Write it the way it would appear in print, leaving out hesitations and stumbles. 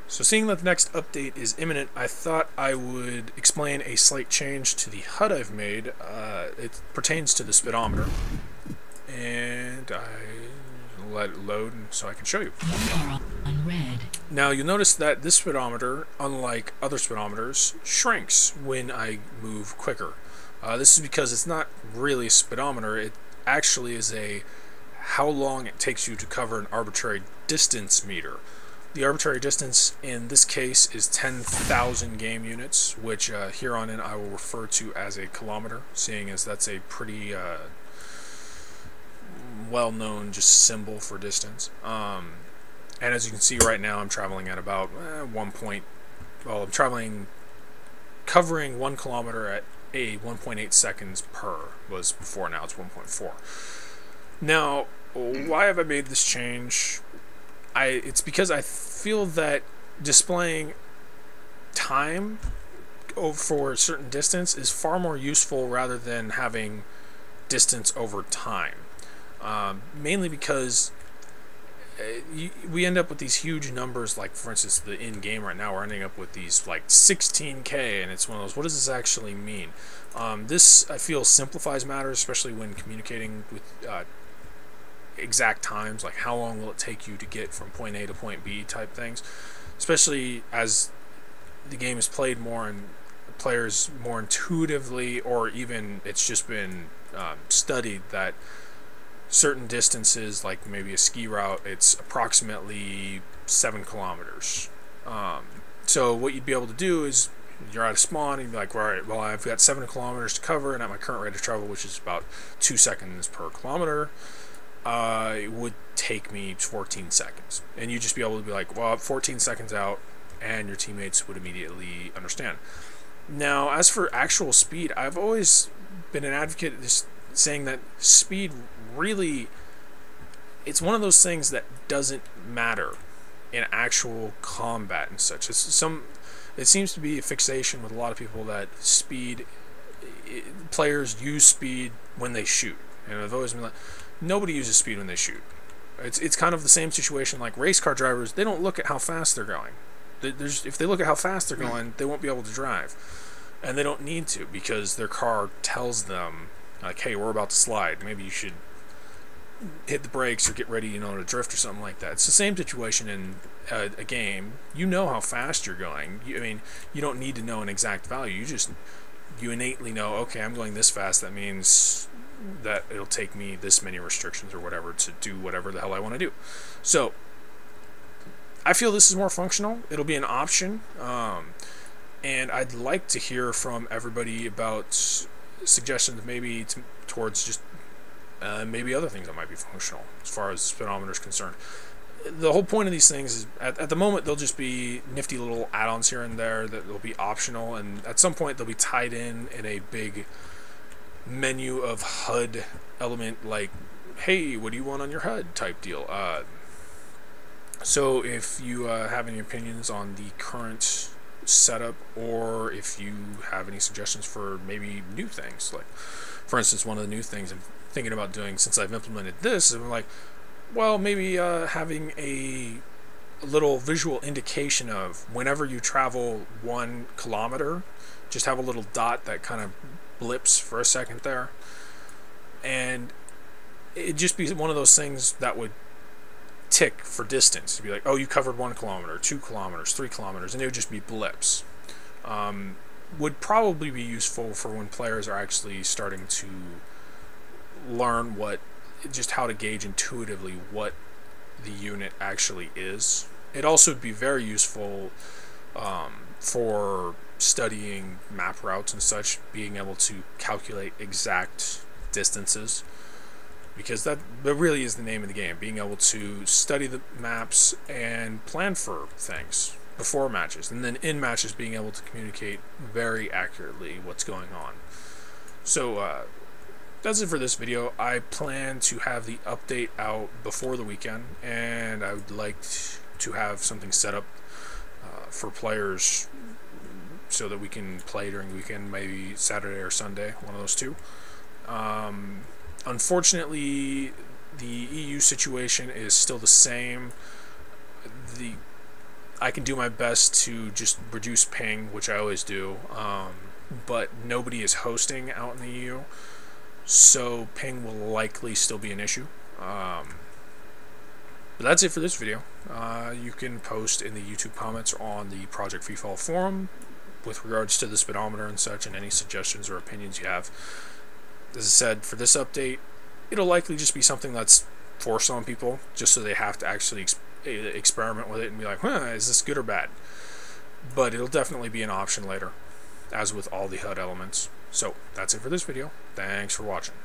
So seeing that the next update is imminent, I thought I would explain a slight change to the HUD I've made. It pertains to the speedometer, and I let it load so I can show you. Now you'll notice that this speedometer, unlike other speedometers, shrinks when I move quicker. This is because it's not really a speedometer, it actually is a how long it takes you to cover an arbitrary distance meter. The arbitrary distance in this case is 10,000 game units, which here on in I will refer to as a kilometer, seeing as that's a pretty well-known just symbol for distance. And as you can see right now, I'm traveling at about covering 1 kilometer at a 1.8 seconds per, was before, now it's 1.4. Now, why have I made this change? It's because I feel that displaying time for a certain distance is far more useful rather than having distance over time. Mainly because we end up with these huge numbers, like for instance the in-game right now we're ending up with these like 16K, and it's one of those, what does this actually mean? This I feel simplifies matters, especially when communicating with exact times, like how long will it take you to get from point A to point B type things, especially as the game is played more and players more intuitively, or even it's just been studied that certain distances, like maybe a ski route, it's approximately 7 kilometers. So what you'd be able to do is you're at a spawn and you'd be like, alright, well I've got 7 kilometers to cover, and at my current rate of travel, which is about 2 seconds per kilometer, it would take me 14 seconds. And you'd just be able to be like, well, 14 seconds out, and your teammates would immediately understand. Now, as for actual speed, I've always been an advocate of this, saying that speed really, it's one of those things that doesn't matter in actual combat and such. It seems to be a fixation with a lot of people that players use speed when they shoot. And I've always been like, nobody uses speed when they shoot. It's kind of the same situation like race car drivers. They don't look at how fast they're going. If they look at how fast they're going, they won't be able to drive. And they don't need to, because their car tells them, like, hey, we're about to slide. Maybe you should hit the brakes or get ready, to drift or something like that. It's the same situation in a game. You know how fast you're going. You don't need to know an exact value. You innately know, okay, I'm going this fast. That means that it'll take me this many restrictions or whatever to do whatever the hell I want to do. So I feel this is more functional. It'll be an option, and I'd like to hear from everybody about suggestions, maybe towards just maybe other things that might be functional as far as speedometer is concerned. The whole point of these things is, at the moment, they'll just be nifty little add-ons here and there that will be optional, and at some point they'll be tied in a big menu of HUD element, like, hey, what do you want on your HUD type deal. So if you have any opinions on the current setup, or if you have any suggestions for maybe new things, like for instance, one of the new things I'm thinking about doing since I've implemented this, I'm like, well, maybe having a little visual indication of whenever you travel 1 kilometer, just have a little dot that kind of blips for a second there, and it'd just be one of those things that would tick for distance. It'd be like, oh, you covered 1 kilometer, 2 kilometers, 3 kilometers, and it would just be blips. Would probably be useful for when players are actually starting to learn just how to gauge intuitively what the unit actually is. It also would be very useful for studying map routes and such, being able to calculate exact distances, because that really is the name of the game, being able to study the maps and plan for things before matches, and then in matches being able to communicate very accurately what's going on. So that's it for this video. I plan to have the update out before the weekend, and I would like to have something set up for players so that we can play during the weekend, maybe Saturday or Sunday, one of those two. Unfortunately, the EU situation is still the same. I can do my best to just reduce ping, which I always do, but nobody is hosting out in the EU, so ping will likely still be an issue. But that's it for this video. You can post in the YouTube comments on the Project Freefall forum with regards to the speedometer and such, and any suggestions or opinions you have. As I said, for this update, it'll likely just be something that's forced on people, just so they have to actually experiment with it and be like, is this good or bad? But it'll definitely be an option later, as with all the HUD elements. So, that's it for this video. Thanks for watching.